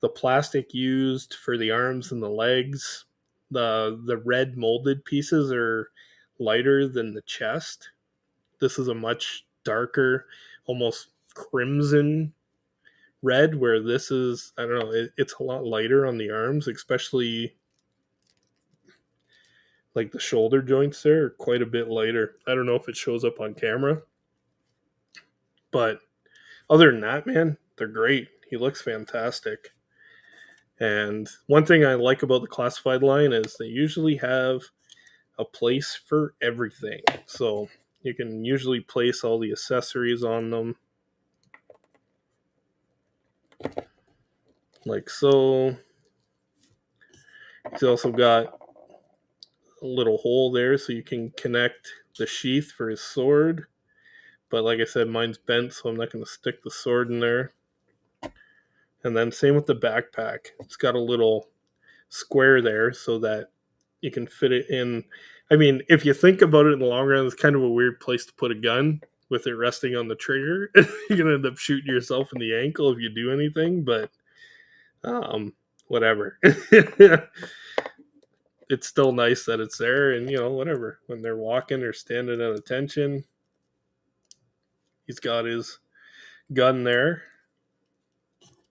the plastic used for the arms and the legs, the red molded pieces are lighter than the chest. This is a much darker, almost crimson red, where this is, I don't know, it's a lot lighter on the arms, especially like the shoulder joints there are quite a bit lighter. I don't know if it shows up on camera, but other than that, man, they're great. He looks fantastic. And one thing I like about the classified line is they usually have a place for everything. So you can usually place all the accessories on them. Like so. He's also got a little hole there so you can connect the sheath for his sword. But like I said, mine's bent, so I'm not going to stick the sword in there. And then same with the backpack. It's got a little square there so that you can fit it in. I mean, if you think about it in the long run, it's kind of a weird place to put a gun with it resting on the trigger. You're going to end up shooting yourself in the ankle if you do anything, but whatever. It's still nice that it's there, and whatever. When they're walking or standing at attention, he's got his gun there,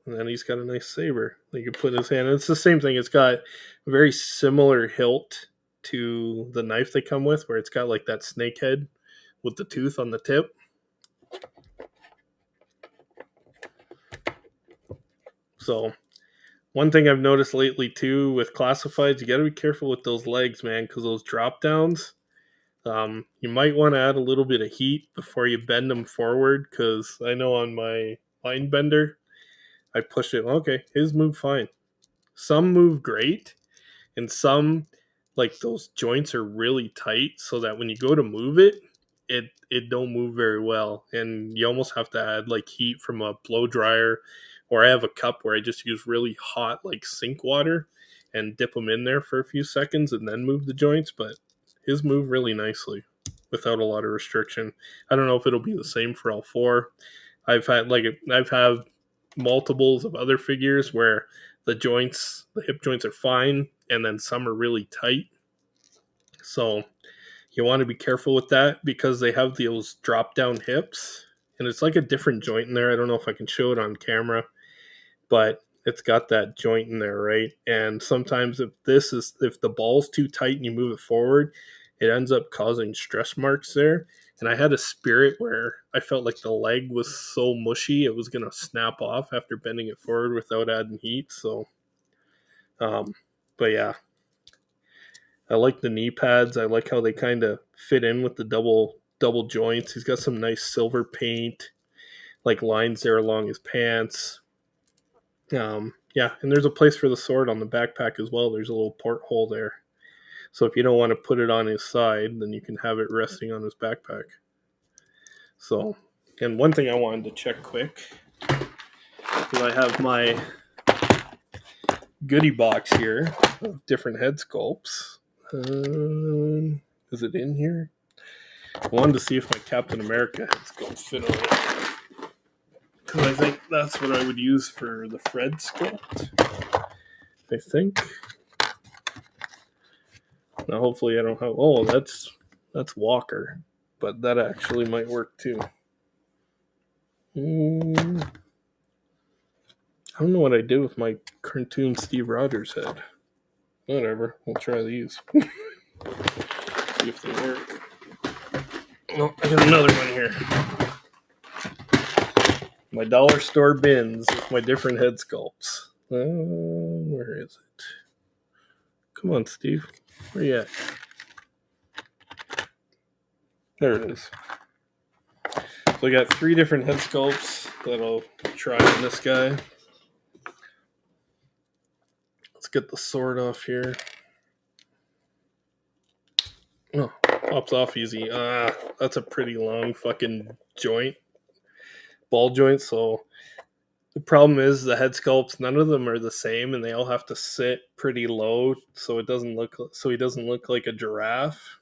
and then he's got a nice saber. You can put in his hand. And it's the same thing. It's got a very similar hilt to the knife they come with, where it's got like that snake head with the tooth on the tip. So one thing I've noticed lately too with classifieds, you got to be careful with those legs, man, because those drop downs. You might want to add a little bit of heat before you bend them forward, because I know on my line bender, I pushed it. Okay, his move fine. Some move great, and some, like those joints are really tight, so that when you go to move it, it don't move very well, and you almost have to add like heat from a blow dryer, or I have a cup where I just use really hot like sink water and dip them in there for a few seconds and then move the joints. But his move really nicely without a lot of restriction. I don't know if it'll be the same for all four. I've had multiples of other figures where the hip joints are fine, and then some are really tight. So you want to be careful with that because they have those drop down hips, and it's like a different joint in there. I don't know if I can show it on camera, but it's got that joint in there, right? And sometimes if the ball's too tight and you move it forward, it ends up causing stress marks there. And I had a spirit where I felt like the leg was so mushy it was gonna snap off after bending it forward without adding heat. So, but yeah, I like the knee pads. I like how they kind of fit in with the double joints. He's got some nice silver paint, like lines there along his pants. Yeah, and there's a place for the sword on the backpack as well. There's a little porthole there. So if you don't want to put it on his side, then you can have it resting on his backpack. So, and one thing I wanted to check quick, because I have my goodie box here of different head sculpts. Is it in here? I wanted to see if my Captain America head sculpt fit on it, because I think that's what I would use for the Fred sculpt. I think. Now, hopefully, I don't have. Oh, that's Walker, but that actually might work too. I don't know what I did with my cartoon Steve Rogers head. Whatever, we'll try these. See if they work. Oh, I got another one here. My dollar store bins with my different head sculpts. Where is it? Come on, Steve. Where you at? There it is. So I got 3 different head sculpts that I'll try on this guy. Let's get the sword off here. Oh, pops off easy. That's a pretty long fucking joint. Ball joint, so The problem is the head sculpts, none of them are the same, and they all have to sit pretty low so he doesn't look like a giraffe.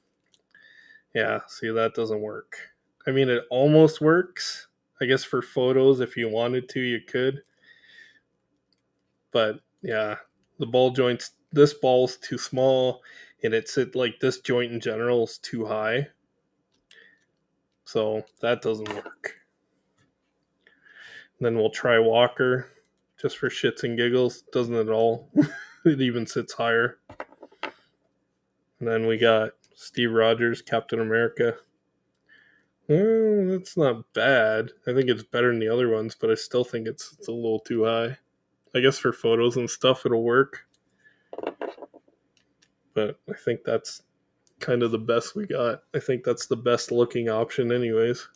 Yeah, see, that doesn't work. I mean, it almost works. I guess for photos, if you wanted to, you could. But yeah, the ball joints. This ball's too small, and like this joint in general is too high. So that doesn't work. And then we'll try Walker, just for shits and giggles. Doesn't at all. It even sits higher. And then we got Steve Rogers, Captain America. That's not bad. I think it's better than the other ones, but I still think it's a little too high. I guess for photos and stuff, it'll work. But I think that's kind of the best we got. I think that's the best looking option, anyways.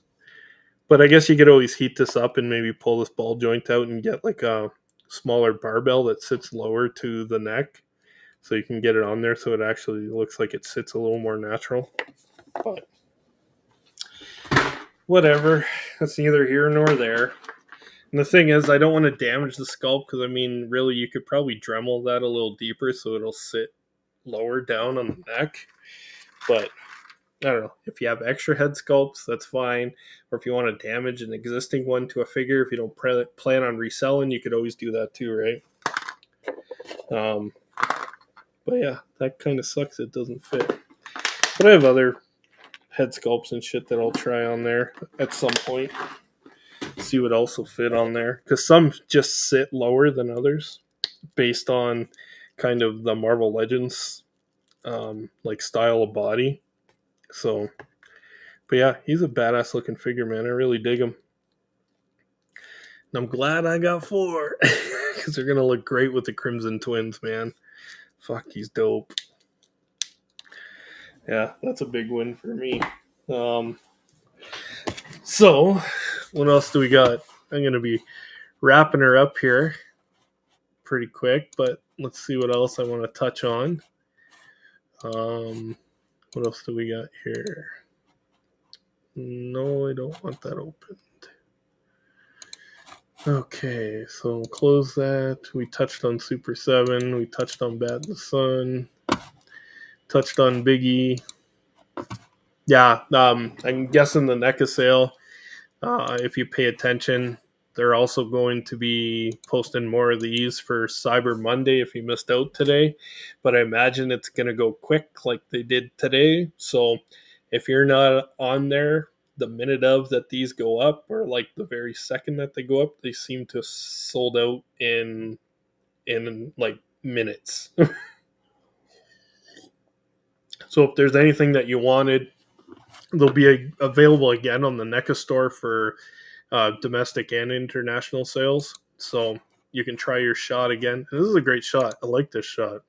But I guess you could always heat this up and maybe pull this ball joint out and get like a smaller barbell that sits lower to the neck, so you can get it on there so it actually looks like it sits a little more natural. But whatever, that's neither here nor there. And the thing is, I don't want to damage the sculpt because, I mean, really, you could probably Dremel that a little deeper so it'll sit lower down on the neck. But I don't know. If you have extra head sculpts, that's fine. Or if you want to damage an existing one to a figure, if you don't plan on reselling, you could always do that too, right? But yeah, that kind of sucks. It doesn't fit. But I have other head sculpts and shit that I'll try on there at some point. See what else will fit on there. Because some just sit lower than others based on kind of the Marvel Legends like style of body. So, but yeah, he's a badass looking figure, man. I really dig him. And I'm glad I got 4 because they're gonna look great with the Crimson Twins, man. Fuck, he's dope. Yeah, that's a big win for me. So, what else do we got? I'm gonna be wrapping her up here pretty quick, but let's see what else I want to touch on. What else do we got here? No, I don't want that opened. Okay, so we'll close that. We touched on Super 7. We touched on Bat in the Sun. Touched on Biggie. Yeah, I'm guessing the NECA sale, if you pay attention, they're also going to be posting more of these for Cyber Monday if you missed out today. But I imagine it's going to go quick like they did today. So if you're not on there the minute of that these go up, or like the very second that they go up, they seem to have sold out in like minutes. So if there's anything that you wanted, they'll be available again on the NECA store for domestic and international sales. So you can try your shot again. This is a great shot. I like this shot.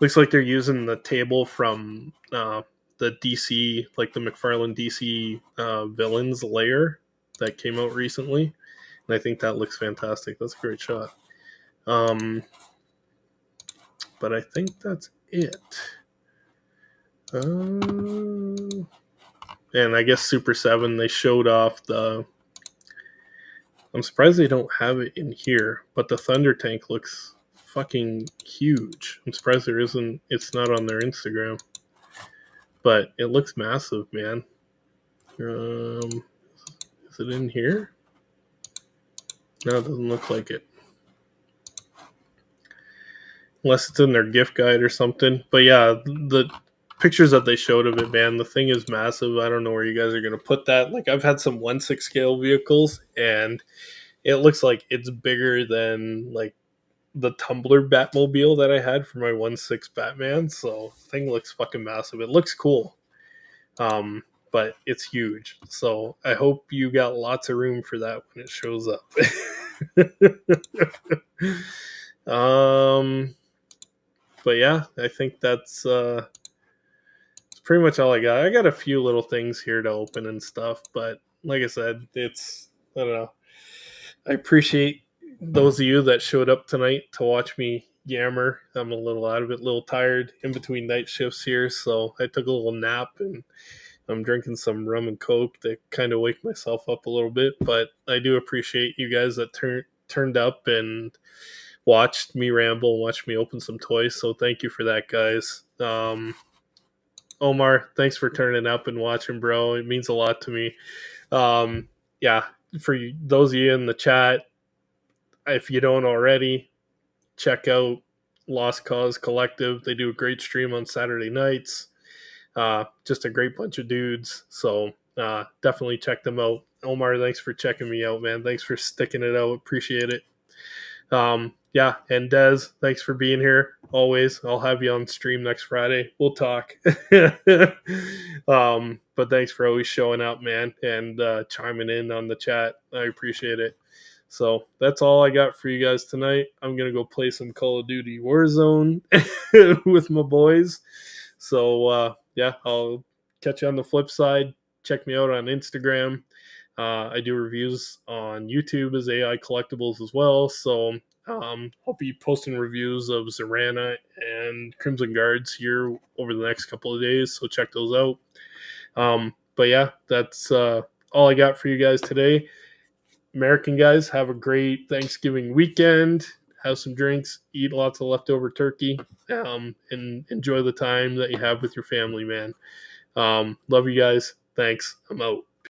Looks like they're using the table from the DC, like the McFarlane DC villains layer that came out recently. And I think that looks fantastic. That's a great shot. But I think that's it. And I guess Super 7, they showed off the... I'm surprised they don't have it in here, but the Thunder Tank looks fucking huge. I'm surprised it's not on their Instagram. But it looks massive, man. Is it in here? No, it doesn't look like it. Unless it's in their gift guide or something. But yeah, the pictures that they showed of it, man, the thing is massive. I don't know where you guys are going to put that. Like, I've had some 1/6 scale vehicles, and it looks like it's bigger than, like, the Tumbler Batmobile that I had for my 1/6 Batman. So, the thing looks fucking massive. It looks cool. But it's huge. So, I hope you got lots of room for that when it shows up. But yeah, I think that's pretty much all I got. I got a few little things here to open and stuff, but like I said, I don't know. I appreciate those of you that showed up tonight to watch me yammer. I'm a little out of it, a little tired in between night shifts here, so I took a little nap and I'm drinking some rum and coke to kind of wake myself up a little bit. But I do appreciate you guys that turned up and watched me ramble, watched me open some toys. So thank you for that, guys. Omar, thanks for turning up and watching, bro. It means a lot to me. Yeah, for those of you in the chat, if you don't already, check out Lost Cause Collective. They do a great stream on Saturday nights. Just a great bunch of dudes. So definitely check them out. Omar, thanks for checking me out, man. Thanks for sticking it out. Appreciate it. Yeah, and Des, thanks for being here. Always, I'll have you on stream next Friday. We'll talk. But thanks for always showing up, man, and chiming in on the chat. I appreciate it. So that's all I got for you guys tonight. I'm gonna go play some Call of Duty Warzone with my boys. So yeah, I'll catch you on the flip side. Check me out on Instagram. I do reviews on YouTube as AI Collectibles as well. So I'll be posting reviews of Zorana and Crimson Guards here over the next couple of days. So check those out. But yeah, that's all I got for you guys today. American guys, have a great Thanksgiving weekend. Have some drinks, eat lots of leftover turkey, and enjoy the time that you have with your family, man. Love you guys. Thanks. I'm out.